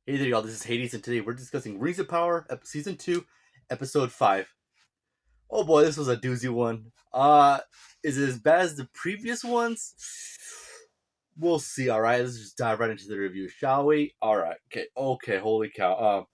Hey there, y'all. This is Hades, and today we're discussing Rings of Power, Season 2, Episode 5. Oh boy, this was a doozy one. Is it as bad as the previous ones? We'll see, alright? Let's just dive right into the review, shall we? Alright, okay, holy cow.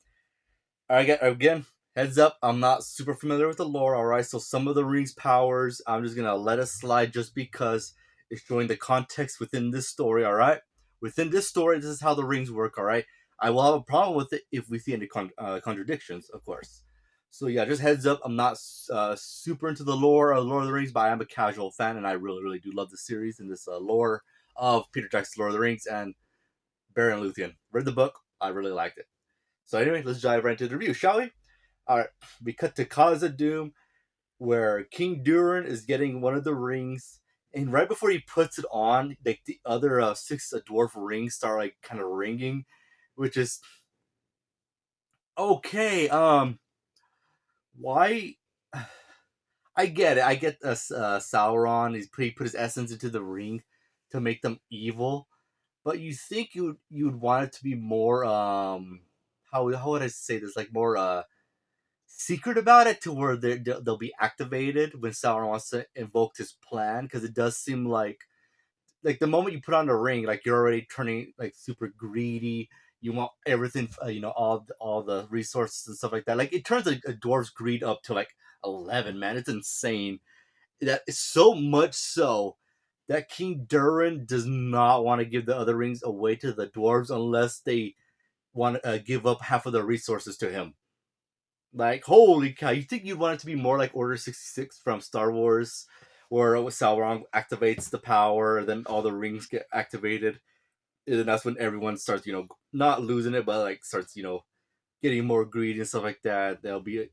Alright, again, heads up, I'm not super familiar with the lore, alright? So some of the Rings powers, I'm just gonna let it slide just because it's showing the context within this story, alright? Within this story, this is how the rings work, alright? I will have a problem with it if we see any contradictions, of course. So yeah, just heads up, I'm not super into the lore of Lord of the Rings, but I am a casual fan, and I really, really do love the series and this lore of Peter Jackson's Lord of the Rings and Baron Luthien. Read the book, I really liked it. So anyway, let's dive right into the review, shall we? All right, we cut to Khazad-dûm, where King Durin is getting one of the rings, and right before he puts it on, like the other six dwarf rings start like kind of ringing, which is okay. Why? I get it. I get Sauron. He put his essence into the ring to make them evil, but you think you'd want it to be more how would I say this, like more secret about it, to where they'll be activated when Sauron wants to invoke his plan, because it does seem like the moment you put on the ring, like you're already turning like super greedy. You want everything, all the resources and stuff like that. Like it turns a dwarf's greed up to like 11. Man, it's insane. That is so much so that King Durin does not want to give the other rings away to the dwarves unless they want to give up half of the resources to him. Like, holy cow, you think you'd want it to be more like Order 66 from Star Wars, where Sauron activates the power, then all the rings get activated, and then that's when everyone starts, not losing it, but like starts, getting more greedy and stuff like that. They'll be,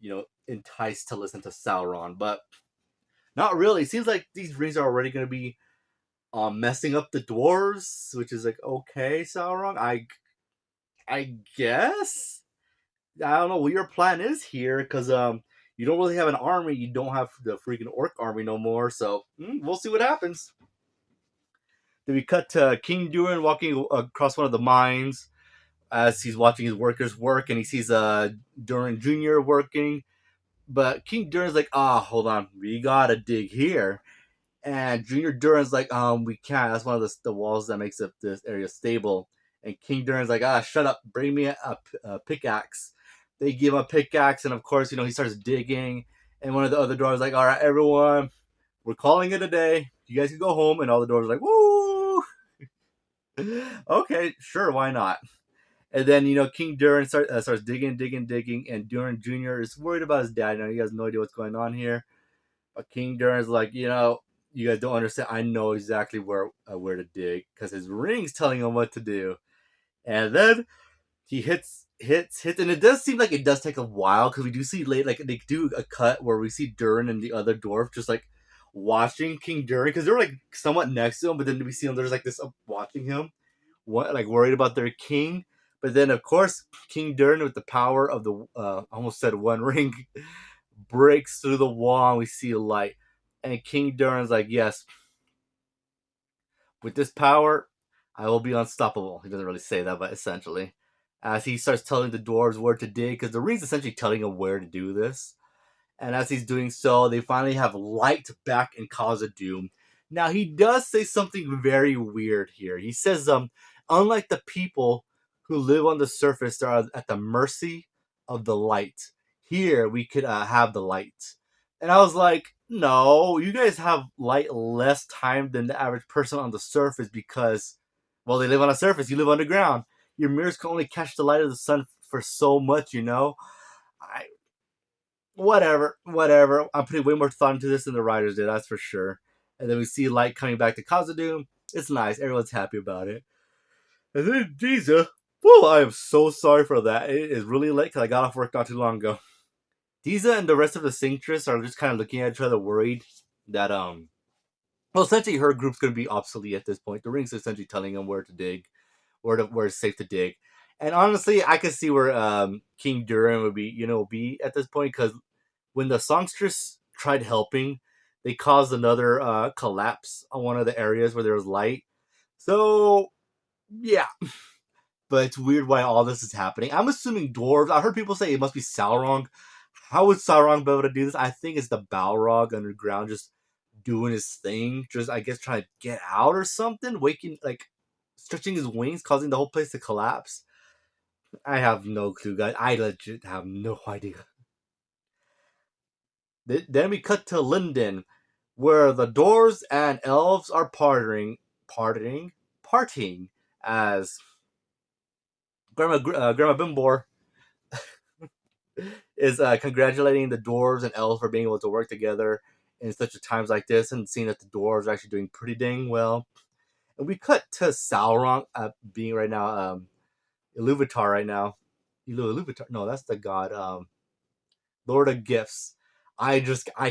enticed to listen to Sauron, but not really. It seems like these rings are already going to be messing up the dwarves, which is like, okay, Sauron, I guess. I don't know what your plan is here, because you don't really have an army. You don't have the freaking orc army no more. So we'll see what happens. Then we cut to King Durin walking across one of the mines as he's watching his workers work, and he sees Durin Junior working. But King Durin's like, hold on, we gotta dig here. And Junior Durin's like, we can't. That's one of the walls that makes up this area stable. And King Durin's like, shut up, bring me a pickaxe. They give him a pickaxe, and of course, he starts digging. And one of the other dwarves is like, all right, everyone, we're calling it a day. You guys can go home. And all the dwarves are like, woo! Okay, sure, why not? And then, King Durin starts digging, and Durin Jr. is worried about his dad. He has no idea what's going on here. But King Durin's like, you guys don't understand. I know exactly where to dig, because his ring's telling him what to do. And then he hits, and it does seem like it does take a while, because we do see late, like they do a cut where we see Durin and the other dwarf just like watching King Durin, because they're like somewhat next to him, but then we see them, there's like this watching him, what, like worried about their king. But then of course King Durin, with the power of the almost said one ring, breaks through the wall, and we see a light. And King Durin's like, yes, with this power, I will be unstoppable. He doesn't really say that, but essentially, as he starts telling the dwarves where to dig, because the ring's essentially telling him where to do this. And as he's doing so, they finally have light back in Khazad-dûm. Now, he does say something very weird here. He says, unlike the people who live on the surface, they are at the mercy of the light. Here, we could have the light. And I was like, no, you guys have light less time than the average person on the surface, because, well, they live on a surface. You live underground. Your mirrors can only catch the light of the sun for so much, I whatever. I'm putting way more thought into this than the writers did, that's for sure. And then we see light coming back to Khazad-dûm. It's nice. Everyone's happy about it. And then Giza. Whoa, I am so sorry for that. It is really late because I got off work not too long ago. Giza and the rest of the Sanctress are just kind of looking at each other, worried that well, essentially her group's going to be obsolete at this point. The ring's essentially telling them where to dig, where it's safe to dig. And honestly, I could see where King Durin would be at this point, because when the songstress tried helping, they caused another collapse on one of the areas where there was light. So, yeah. but it's weird why all this is happening. I'm assuming dwarves. I heard people say it must be Sauron. How would Sauron be able to do this? I think it's the Balrog underground just doing his thing, just I guess trying to get out or something, waking like stretching his wings, causing the whole place to collapse. I have no clue, guys. I legit have no idea. Then we cut to Linden, where the dwarves and elves are partying as Grandma Bimbor is congratulating the dwarves and elves for being able to work together in such a times like this, and seeing that the dwarves are actually doing pretty dang well. And we cut to Sauron being right now Iluvatar right now. Iluvatar? No, that's the god. Lord of Gifts. I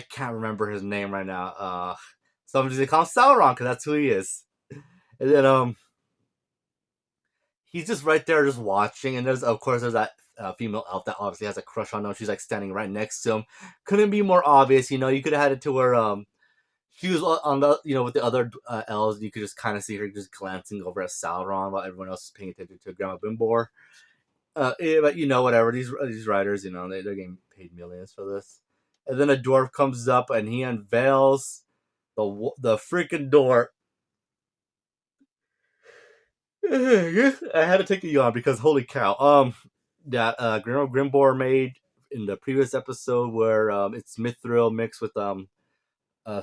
can't remember his name right now. So I'm just gonna call him Sauron because that's who he is. And then he's just right there, just watching. And there's that female elf that obviously has a crush on him. She's like standing right next to him. Couldn't be more obvious, you know. You could have had it to where she was on the with the other elves. You could just kind of see her just glancing over at Sauron while everyone else is paying attention to Grandma Bimbor. But whatever, these writers, they're getting paid millions for this. And then a dwarf comes up and he unveils the freaking door. I had to take a yawn because holy cow. That Grimbor made in the previous episode where it's mithril mixed with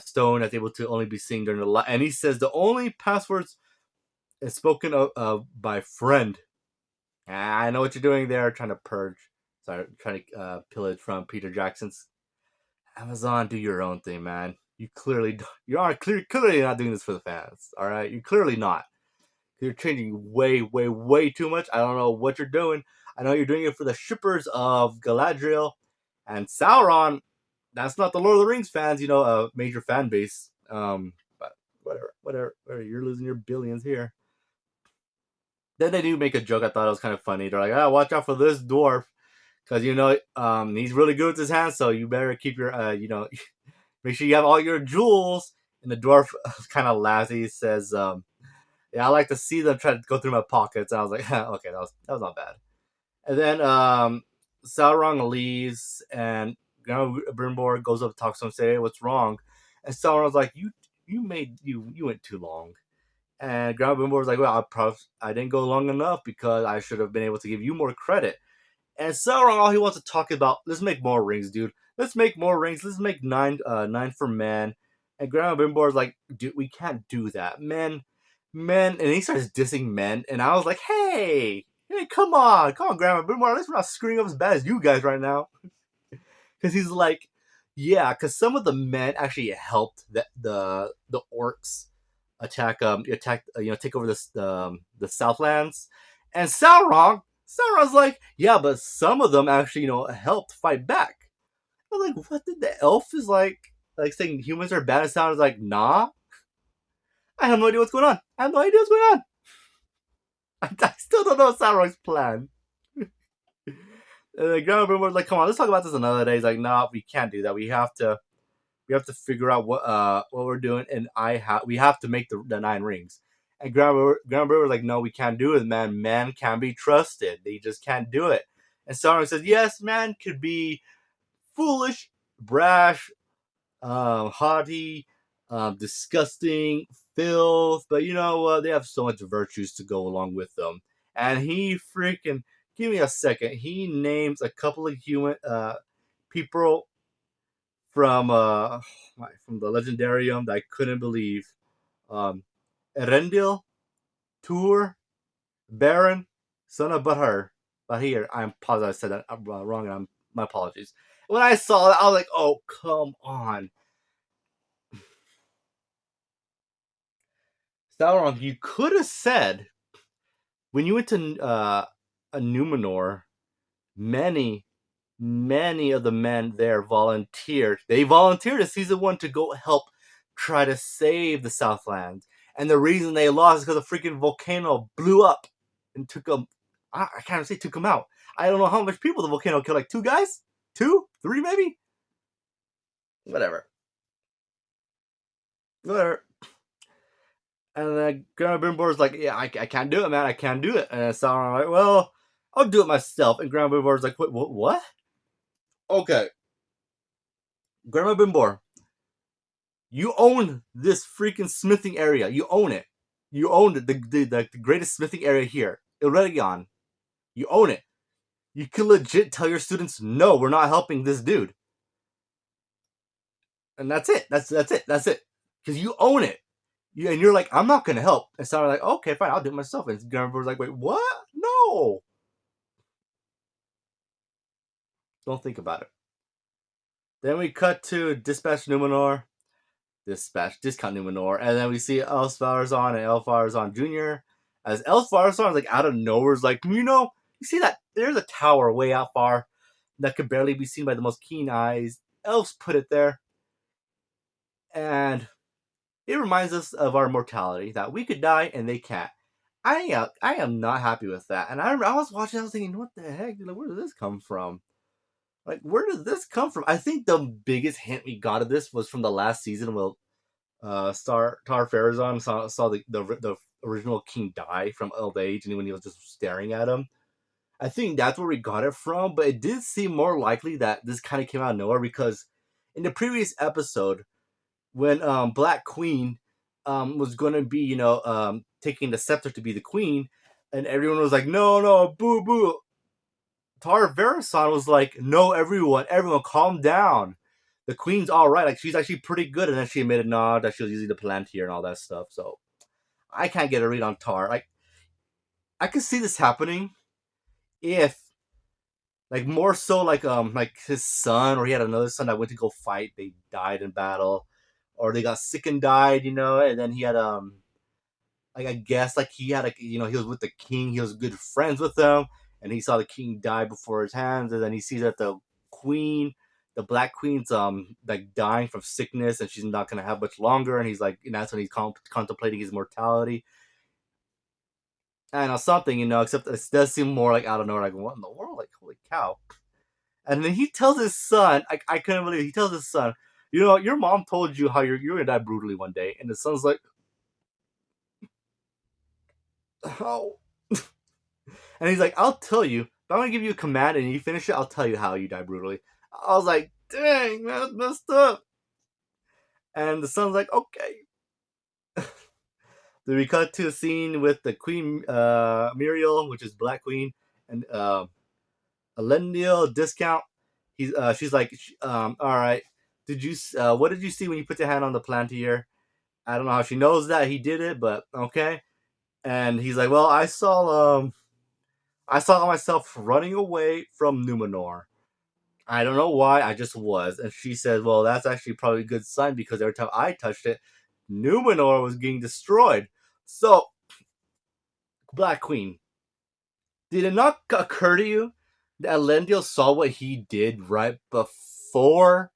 stone that's able to only be seen during the light. And he says the only passwords is spoken of by friend. I know what you're doing there, trying to trying to pillage from Peter Jackson's. Amazon, do your own thing, man. Clearly not doing this for the fans. All right, you're clearly not. You're changing way, way, way too much. I don't know what you're doing. I know you're doing it for the shippers of Galadriel and Sauron. That's not the Lord of the Rings fans, a major fan base. But whatever. You're losing your billions here. Then they do make a joke. I thought it was kind of funny. They're like, watch out for this dwarf. Because, he's really good with his hands. So you better keep your, make sure you have all your jewels. And the dwarf kind of laughs. He says, yeah, I like to see them try to go through my pockets. And I was like, okay, that was not bad. And then Sauron leaves. And Grandma Brimbor goes up to talk to him, say, hey, what's wrong? And Sauron's like, you went too long. And Grandma Bimbo was like, well, I didn't go long enough because I should have been able to give you more credit. And Sauron, all he wants to talk about, let's make more rings, dude. Let's make more rings. Let's make nine for men. And Grandma Bimbo was like, dude, we can't do that. Men. And he starts dissing men. And I was like, hey, come on, Grandma Bimbo. At least we're not screwing up as bad as you guys right now. Because he's like, yeah, because some of the men actually helped the orcs take over the Southlands. And Sauron's like, yeah, but some of them actually, helped fight back. I'm like, what did the elf is like saying humans are bad? And Sauron's like, nah, I have no idea what's going on. I still don't know Sauron's plan. And the Grandma Brimbor's like, come on, let's talk about this another day. He's like, nah, we can't do that. We have to figure out what we're doing, and we have to make the 9 rings. And Grandma was like, no, we can't do it, man. Man can't be trusted. They just can't do it. And Sauron says, yes, man could be foolish, brash, haughty, disgusting, filth, but you know what? They have so much virtues to go along with them. And he freaking, give me a second. He names a couple of human people from the Legendarium that I couldn't believe. Erendil, Tur, Baron, son of Bahir. Bahir. I apologize, I said that wrong, and my apologies. When I saw that, I was like, oh, come on. Sauron, you could have said, when you went to a Numenor, many of the men there volunteered. They volunteered in season 1 to go help try to save the Southlands. And the reason they lost is because a freaking volcano blew up and took them. I can't even say took them out. I don't know how much people the volcano killed. Like 2 guys? 2? 3 maybe? Whatever. And then Grandma Bimbor's like, yeah, I can't do it, man. I can't do it. And Sauron's like, well, I'll do it myself. And Grandma Bimbor's like, what? Okay, Grandma Bimbor, you own this freaking smithing area. You own it. You own it. The greatest smithing area here, Ilregion. You own it. You can legit tell your students, no, we're not helping this dude. And that's it. That's it. That's it. Because you own it. And you're like, I'm not gonna help. And so I'm like, okay, fine, I'll do it myself. And Grandma was like, wait, what? No. Don't think about it. Then we cut to Dispatch Numenor. Discount Numenor. And then we see Elfarzon and Elfarzon Jr. As Elfarzon is like out of nowhere, is like, you see that there's a tower way out far that could barely be seen by the most keen eyes. Elves put it there. And it reminds us of our mortality, that we could die and they can't. I am not happy with that. And I was watching, I was thinking, what the heck? Like, where did this come from? Like, where did this come from? I think the biggest hint we got of this was from the last season where Tar Farazan saw the original king die from old age, and when he was just staring at him. I think that's where we got it from, but it did seem more likely that this kind of came out of nowhere because in the previous episode, when Black Queen was going to be, taking the scepter to be the queen, and everyone was like, no, no, boo, boo. Tar Verasan was like, no, everyone, calm down. The queen's all right. Like, she's actually pretty good. And then she admitted, nah, that she was using the Palantir and all that stuff. So I can't get a read on Tar. I could see this happening if, like, more so like his son, or he had another son that went to go fight. They died in battle, or they got sick and died, and then he had like, I guess, like, he had, like, he was with the king, he was good friends with them, and he saw the king die before his hands, and then he sees that queen the Black Queen's like dying from sickness, and she's not gonna have much longer, and he's like, and that's when he's contemplating his mortality. I know something, except it does seem more like out of nowhere, like, what in the world, like, holy cow. And then he tells his son, I couldn't believe it. He tells his son, your mom told you how you're gonna die brutally one day, and the son's like, how? And he's like, I'll tell you. If I'm gonna give you a command and you finish it, I'll tell you how you die brutally. I was like, dang, man, that's messed up. And the son's like, okay. Then we cut to a scene with the Queen Muriel, which is Black Queen, and Elendil Discount. She's like, all right. What did you see when you put your hand on the Palantir? I don't know how she knows that he did it, but okay. And he's like, well, I saw myself running away from Numenor. I don't know why, I just was. And she said, well, that's actually probably a good sign because every time I touched it, Numenor was getting destroyed. So, Black Queen, did it not occur to you that Elendil saw what he did right before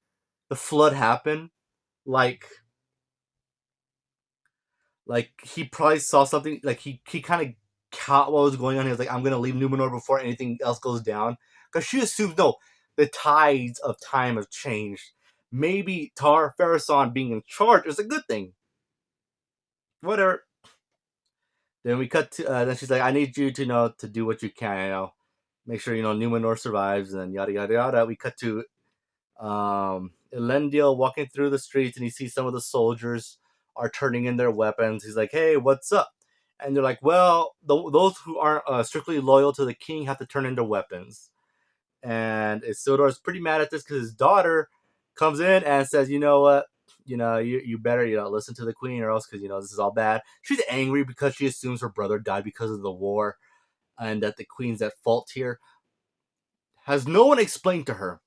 the flood happened? Like, he probably saw something, like, he kind of caught what was going on. He was like, I'm going to leave Numenor before anything else goes down. Because she assumes, no, the tides of time have changed. Maybe Tar Farazan being in charge is a good thing. Whatever. Then we cut to, then she's like, I need you to do what you can, make sure, Numenor survives, and yada, yada, yada. We cut to Elendil walking through the streets, and he sees some of the soldiers are turning in their weapons. He's like, hey, what's up? And they're like, well, those who aren't strictly loyal to the king have to turn in their weapons. And Isildur's pretty mad at this because his daughter comes in and says, you know what? You better, listen to the queen, or else, because, this is all bad. She's angry because she assumes her brother died because of the war, and that the queen's at fault here. Has no one explained to her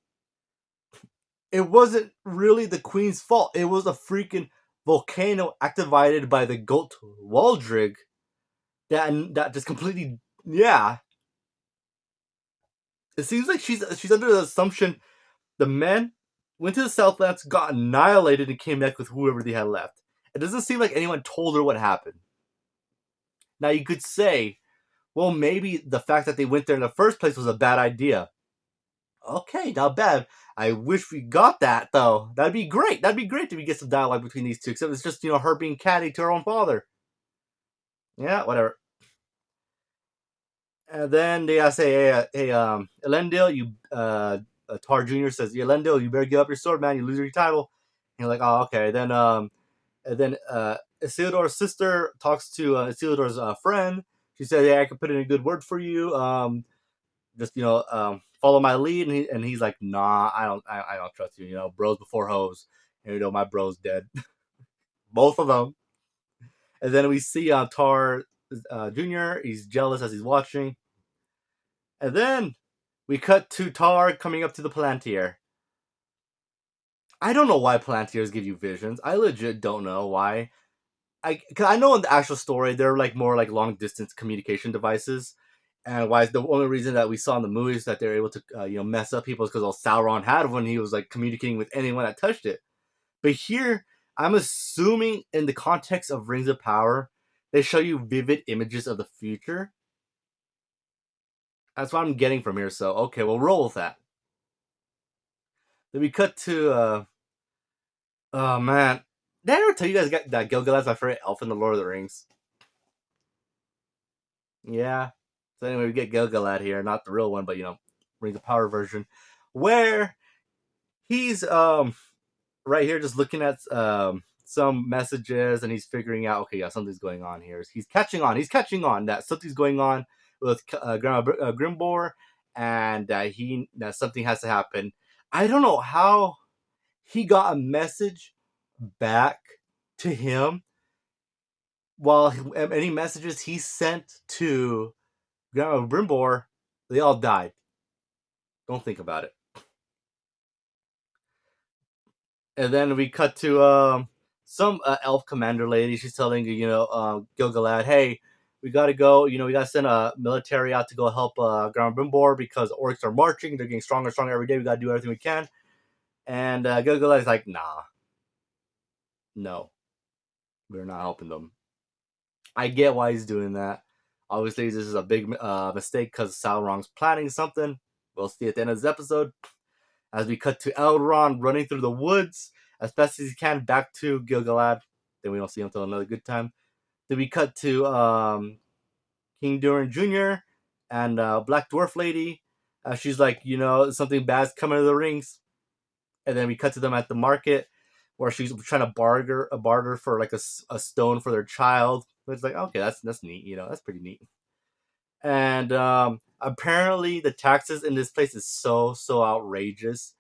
it wasn't really the queen's fault. It was a freaking volcano activated by the goat Waldrig that just completely, yeah. It seems like she's under the assumption the men went to the Southlands, got annihilated, and came back with whoever they had left. It doesn't seem like anyone told her what happened. Now you could say, well, maybe the fact that they went there in the first place was a bad idea. Okay, not bad. I wish we got that, though. That'd be great. That'd be great if we get some dialogue between these two. Except it's just, her being catty to her own father. Yeah, whatever. And then they say, hey, Elendil, Tar Junior says, Elendil, you better give up your sword, man. You lose your title. And you're like, oh, okay. And then Isildur's sister talks to Isildur's friend. She said, "Yeah, I can put in a good word for you. Just follow my lead." And he's like, "Nah, I don't trust you. Bros before hoes. And my bro's dead, both of them." And then we see Tar Junior. He's jealous as he's watching. And then we cut to Tar coming up to the Palantir. I don't know why Palantirs give you visions. I legit don't know why. Cause I know in the actual story they're like more like long distance communication devices, and why the only reason that we saw in the movies that they're able to mess up people is because all Sauron had when he was like communicating with anyone that touched it. But here, I'm assuming in the context of Rings of Power, they show you vivid images of the future. That's what I'm getting from here. So okay, we'll roll with that. Then we cut to oh man, did I ever tell you guys that Gilgalad's my favorite elf in the Lord of the Rings? Yeah. So anyway, we get Gilgalad here, not the real one, but Rings of Power version, where he's right here just looking at some messages and he's figuring out, okay, yeah, something's going on here. He's catching on. He's catching on that something's going on with Grandma Grimbor, and that something has to happen. I don't know how he got a message back to him while any messages he sent to Grandma Brimbor, they all died. Don't think about it. And then we cut to some elf commander lady. She's telling Gilgalad, hey, we gotta go. We gotta send a military out to go help Grandma Brimbor because orcs are marching. They're getting stronger and stronger every day. We gotta do everything we can. And Gilgalad is like, nah, no, we're not helping them. I get why he's doing that. Obviously, this is a big mistake because Sauron's planning something. We'll see at the end of this episode. As we cut to Elrond running through the woods as best as he can back to Gilgalad. Then we don't see him until another good time. Then we cut to King Durin Jr. and Black Dwarf Lady. She's like, something bad's coming to the rings. And then we cut to them at the market where she's trying to barter for like a stone for their child. It's like, okay, that's neat. That's pretty neat. And apparently the taxes in this place is so outrageous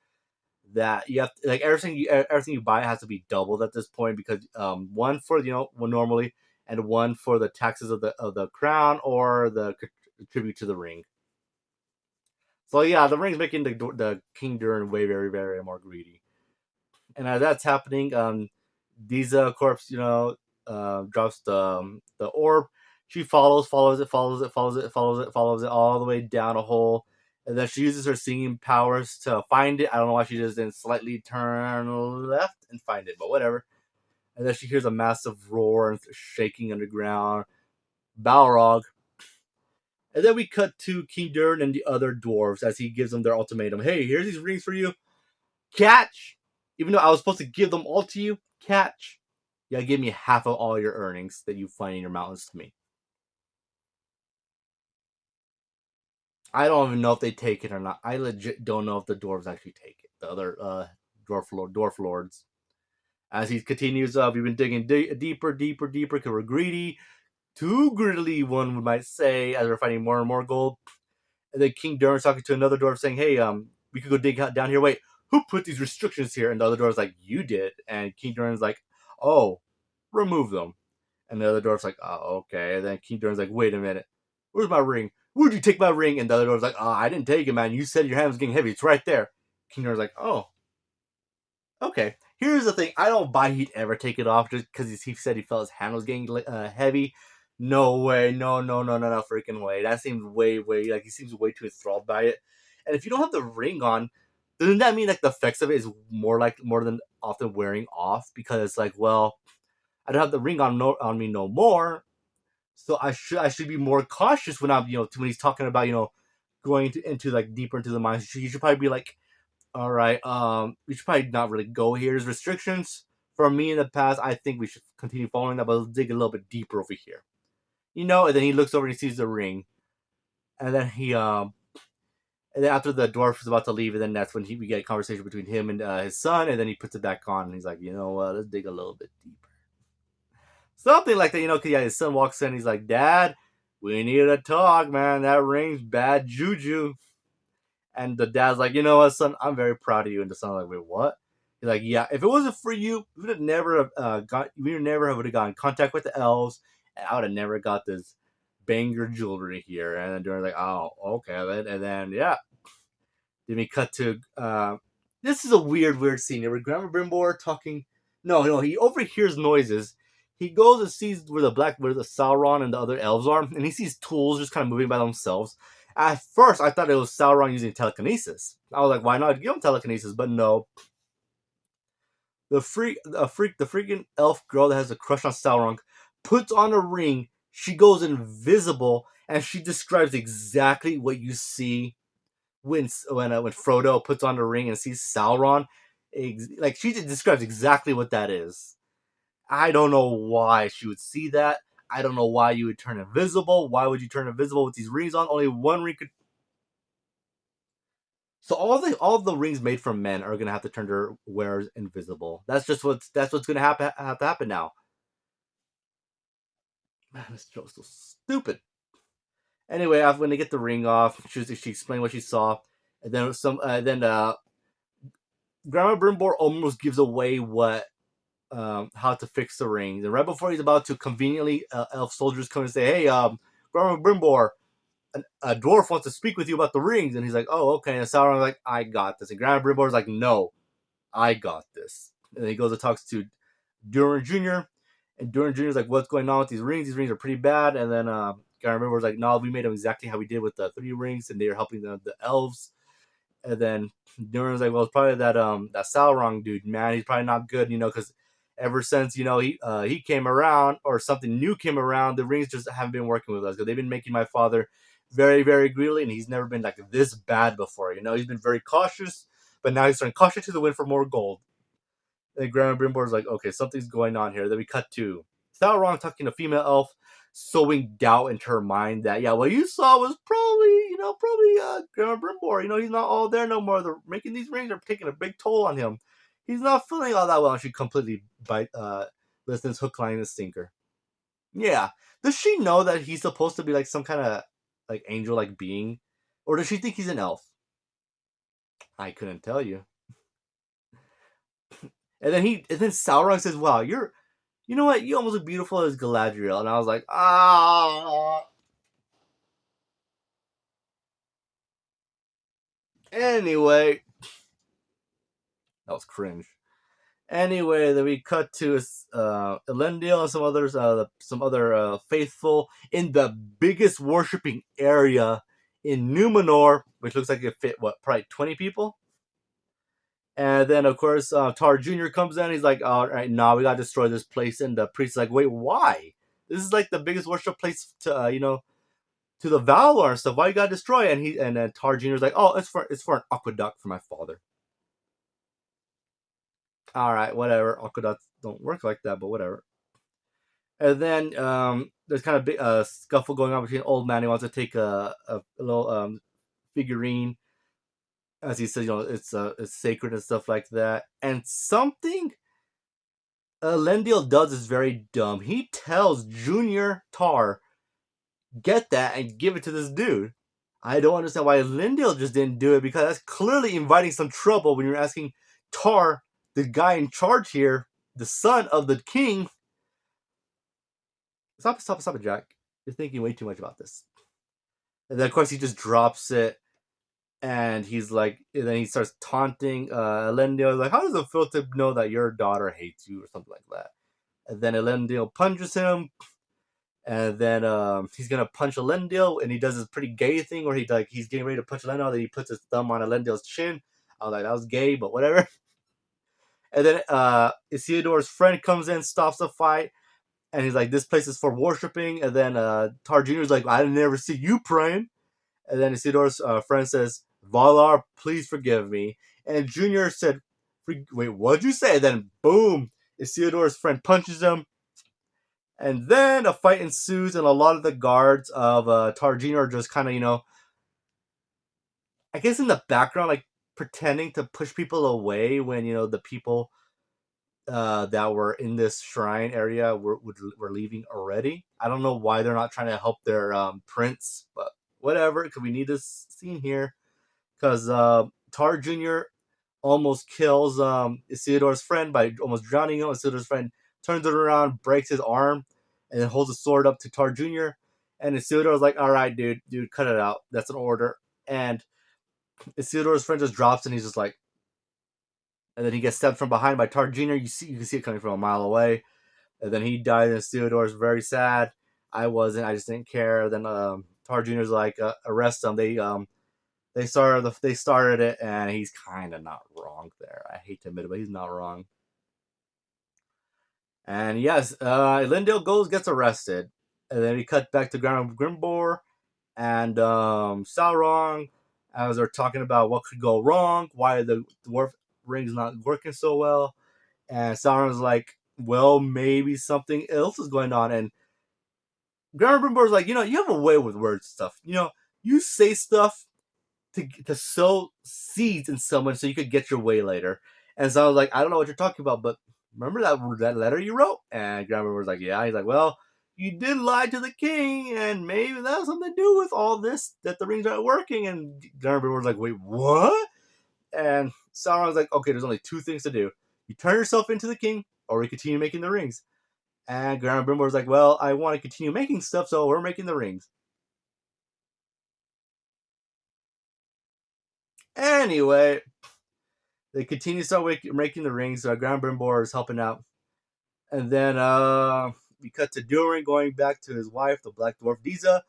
that you have to, like everything you buy has to be doubled at this point because one for normally and one for the taxes of the crown or the tribute to the ring. So yeah, the ring's making the King Durin way very more greedy. And as that's happening, Diza corpse drops the orb. She follows it all the way down a hole, and then she uses her singing powers to find it. I don't know why she just didn't slightly turn left and find it, but whatever. And then she hears a massive roar and shaking underground. Balrog. And then we cut to King Durin and the other dwarves as he gives them their ultimatum. Hey, here's these rings for you. Catch! Even though I was supposed to give them all to you, catch! You gotta give me half of all your earnings that you find in your mountains to me. I don't even know if they take it or not. I legit don't know if the dwarves actually take it. The other dwarf lords. As he continues, we've been digging deeper because we're greedy. Too greedily, one might say, as we're finding more and more gold. And then King Durin's talking to another dwarf saying, hey, we could go dig down here. Wait, who put these restrictions here? And the other dwarf's like, you did. And King Durin's like, oh, remove them. And the other dwarf's like, oh, okay. And then King Durin's like, wait a minute. Where's my ring? Where'd you take my ring? And the other dwarf's like, oh, I didn't take it, man. You said your hand was getting heavy. It's right there. King Durin's like, oh, okay. Here's the thing. I don't buy he'd ever take it off just because he said he felt his hand was getting heavy. No way. No, freaking way. That seems way, like he seems way too enthralled by it. And if you don't have the ring on, doesn't that mean like the effects of it is more than often wearing off? Because it's like, well, I don't have the ring on me no more, so I should be more cautious when I'm when he's talking about going into like deeper into the mines. You should probably be like, all right, we should probably not really go here. There's restrictions for me in the past. I think we should continue following that, but let's dig a little bit deeper over here. And then he looks over and he sees the ring, and then and then after the dwarf is about to leave, and then that's when we get a conversation between him and his son, and then he puts it back on, and he's like, let's dig a little bit deeper, something like that, because yeah, his son walks in, he's like, Dad, we need to talk, man. That ring's bad juju. And the dad's like, you know what, son, I'm very proud of you. And the son's like, wait, what? He's like, yeah, if it wasn't for you, we would never would have got in contact with the elves, and I would have never got this banger jewelry here. And then they're like, oh, okay, and then yeah, then we cut to this is a weird scene. There were Grandma Brimbor talking. No, he overhears noises. He goes and sees where the Sauron and the other elves are, and he sees tools just kind of moving by themselves. At first, I thought it was Sauron using telekinesis. I was like, why not give him telekinesis? But no, the freaking elf girl that has a crush on Sauron puts on a ring. She goes invisible, and she describes exactly what you see when Frodo puts on the ring and sees Sauron. Like, she describes exactly what that is. I don't know why she would see that. I don't know why you would turn invisible. Why would you turn invisible with these rings on? Only one ring could. So all the rings made from men are gonna have to turn their wearers invisible. That's what's gonna have to happen now. Man, this joke's so stupid. Anyway, when they get the ring off, she explained what she saw, and then Grandma Brimbor almost gives away how to fix the rings. And right before he's about to conveniently, elf soldiers come and say, "Hey, Grandma Brimbor, a dwarf wants to speak with you about the rings." And he's like, "Oh, okay." And Sauron's like, "I got this." And Grandma Brimbor's like, "No, I got this." And he goes and talks to Durin Jr. And Durin Jr.'s like, "What's going on with these rings? These rings are pretty bad." And then Grandma Brimbor's like, "No, we made them exactly how we did with the three rings, and they are helping the elves." And then Durin's like, "Well, it's probably that Sauron dude, man. He's probably not good, because ever since he came around, or something new came around, the rings just haven't been working with us, because they've been making my father very, very greedy, and he's never been like this bad before. He's been very cautious, but now he's turning cautious to the wind for more gold." And Grandma Brimbor's like, "Okay, something's going on here." Then we cut to Sauron talking to female elf, sowing doubt into her mind that, yeah, what you saw was probably Grandma Brimbor. He's not all there no more. They're making these rings are taking a big toll on him. He's not feeling all that well. And she completely listens hook, line, and sinker. Yeah. Does she know that he's supposed to be like some kind of like angel like being, or does she think he's an elf? I couldn't tell you. And then Sauron says, "Wow, you know what? You almost as beautiful as Galadriel." And I was like, ah. Anyway, that was cringe. Anyway, then we cut to Elendil and some other faithful in the biggest worshipping area in Numenor, which looks like it fit probably 20 people. And then of course Tar Jr. comes in. He's like, "All right, nah, we gotta destroy this place." And the priest's like, "Wait, why? This is like the biggest worship place to the Valar and stuff. Why you gotta destroy it?" And then Tar Jr.'s like, "Oh, it's for an aqueduct for my father." All right, whatever. Aqueducts don't work like that, but whatever. And then there's kind of big scuffle going on between old man. He wants to take a little figurine, as he says, it's sacred and stuff like that. And something Lendil does is very dumb. He tells Junior Tar, "Get that and give it to this dude." I don't understand why Lendil just didn't do it, because that's clearly inviting some trouble when you're asking Tar, the guy in charge here, the son of the king. Stop it, Jack. You're thinking way too much about this. And then, of course, he just drops it, and and then he starts taunting Elendil, like, "How does it feel to know that your daughter hates you?" or something like that. And then Elendil punches him, and then he's gonna punch Elendil, and he does this pretty gay thing where he's getting ready to punch Elendil, then he puts his thumb on Elendil's chin. I was like, that was gay, but whatever. And then Isildur's friend comes in, stops the fight, and he's like, "This place is for worshiping." And then Tar Jr.'s like, "I never see you praying." And then Isildur's friend says, "Valar, please forgive me." And Junior said, "Wait, what'd you say?" And then boom, Isildur's friend punches him. And then a fight ensues, and a lot of the guards of Tarjin are just kind of, I guess in the background, like pretending to push people away when the people that were in this shrine area were leaving already. I don't know why they're not trying to help their prince, but whatever. Because we need this scene here. Because Tar Jr. almost kills Isidore's friend by almost drowning him. Isidore's friend turns it around, breaks his arm, and then holds a sword up to Tar Jr. And Isidore's like, "All right, dude, cut it out. That's an order." And Isidore's friend just drops, and he's just like, and then he gets stabbed from behind by Tar Jr. You can see it coming from a mile away. And then he died, and Theodore's very sad. I wasn't. I just didn't care. Then Tar Jr.'s like, arrest him. They started it, and he's kind of not wrong there. I hate to admit it, but he's not wrong. And yes, Lindale gets arrested, and then we cut back to Ground Grimbor and Sauron as they're talking about what could go wrong, why the dwarf ring's not working so well, and Sauron's like, well, maybe something else is going on, and Ground Grimbor is like, you have a way with words stuff. You say stuff to sow seeds in someone so you could get your way later. And so I was like, I don't know what you're talking about, but remember that letter you wrote? And Grandma was like, yeah. He's like, well, you did lie to the king, and maybe that has something to do with all this, that the rings aren't working. And Grandma was like, wait, what? And Sauron was like, okay, there's only two things to do. You turn yourself into the king, or we continue making the rings. And Grandma Brimble was like, well, I want to continue making stuff, so we're making the rings. Anyway, they continue to start making the rings. So Grand Brimbor is helping out. And then we cut to Durin going back to his wife, the Black Dwarf Diza,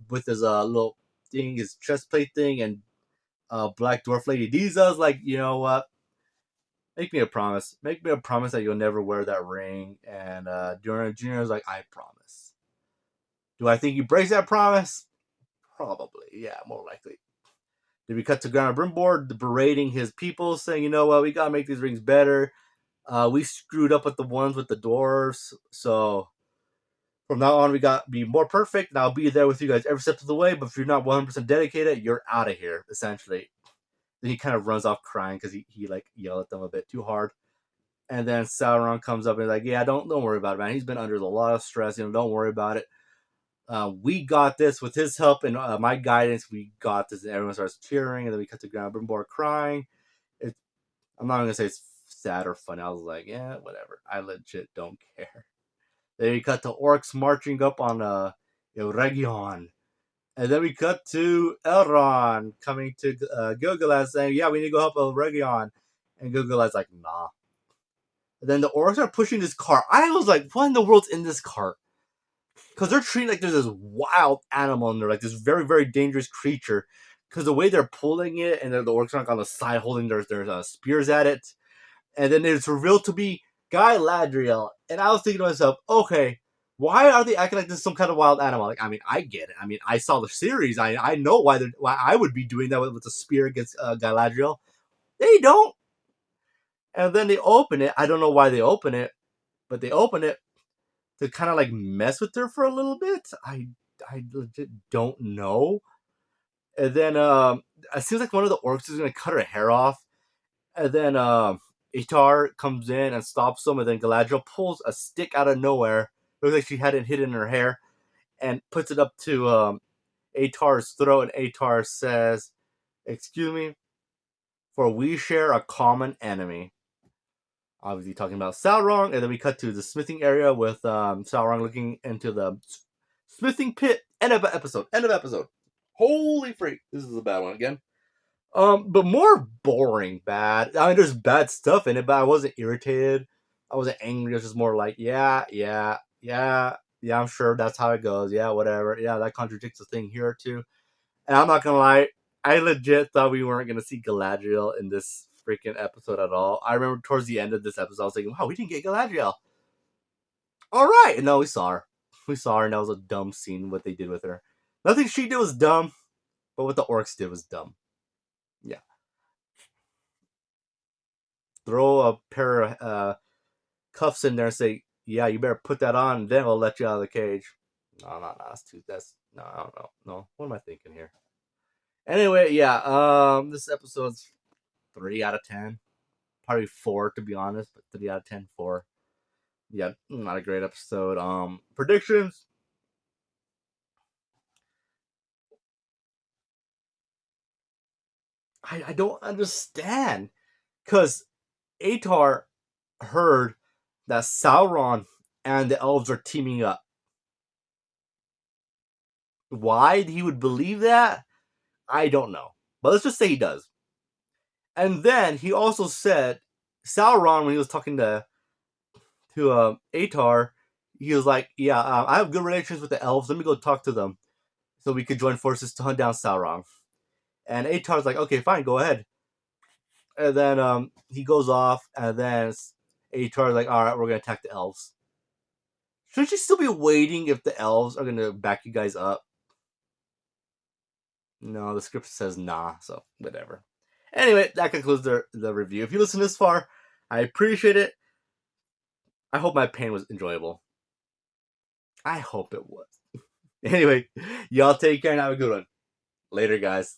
with his little thing, his chest plate thing. And Black Dwarf Lady Diza's like, you know what? Make me a promise. Make me a promise that you'll never wear that ring. And Durin Jr. is like, I promise. Do I think he breaks that promise? Probably. Yeah, more likely. Then we cut to Ground Brimbor berating his people, saying, you know what, we gotta make these rings better. We screwed up with the ones with the dwarves, so from now on we got to be more perfect, and I'll be there with you guys every step of the way, but if you're not 100% dedicated, you're out of here, essentially. Then he kind of runs off crying because he like yelled at them a bit too hard. And then Sauron comes up and is like, yeah, don't worry about it, man. He's been under a lot of stress, don't worry about it. We got this with his help and my guidance. We got this, and everyone starts cheering. And then we cut to Ground Brimbor crying. I'm not gonna say it's sad or funny. I was like, yeah, whatever. I legit don't care. Then we cut to orcs marching up on Region. And then we cut to Elrond coming to Gilgalad saying, yeah, we need to go help Region. And Gilgalad's like, nah. And then the orcs are pushing this cart. I was like, what in the world's in this cart? Because they're treating like there's this wild animal in there, like this very, very dangerous creature. Because the way they're pulling it, and then the orcs are on the side holding their spears at it. And then it's revealed to be Guy Ladriel. And I was thinking to myself, okay, why are they acting like this is some kind of wild animal? Like, I mean, I get it. I mean, I saw the series. I know why I would be doing that with a spear against Galadriel. They don't. And then they open it. I don't know why they open it, but they open it to kind of like mess with her for a little bit. I legit don't know. And then it seems like one of the orcs is gonna cut her hair off. And then Itar comes in and stops him, and then Galadriel pulls a stick out of nowhere. Looks like she had it hidden in her hair, and puts it up to Atar's throat. And Atar says, "Excuse me, for we share a common enemy." Obviously talking about Sauron, and then we cut to the smithing area with Sauron looking into the smithing pit. End of episode. End of episode. Holy freak! This is a bad one again. But more boring bad. I mean, there's bad stuff in it, but I wasn't irritated. I wasn't angry. It was just more like, yeah, I'm sure that's how it goes. Yeah, whatever. Yeah, that contradicts the thing here too. And I'm not gonna lie, I legit thought we weren't gonna see Galadriel in this freaking episode at all. I remember towards the end of this episode, I was thinking, wow, we didn't get Galadriel. All right, and no, we saw her. We saw her, and that was a dumb scene. What they did with her. Nothing she did was dumb, but what the orcs did was dumb. Yeah. Throw a pair of cuffs in there and say, Yeah, you better put that on, then I'll let you out of the cage. No, no, no, that's too. That's no, I don't know. No, what am I thinking here? Anyway, yeah. This episode's 3 out of 10, probably 4 to be honest, but 3 out of 10, 4. Yeah, not a great episode. Predictions. I don't understand because Atar heard that Sauron and the elves are teaming up. Why he would believe that, I don't know. But let's just say he does. And then he also said Sauron, when he was talking to Atar, he was like, "Yeah, I have good relations with the elves. Let me go talk to them, so we could join forces to hunt down Sauron." And Atar's like, "Okay, fine, go ahead." And then he goes off, and then Atar's like, "All right, we're gonna attack the elves." Shouldn't you still be waiting if the elves are gonna back you guys up? No, the script says nah, so whatever. Anyway, that concludes the review. If you listen this far, I appreciate it. I hope my pain was enjoyable. I hope it was. Anyway, y'all take care and have a good one. Later, guys.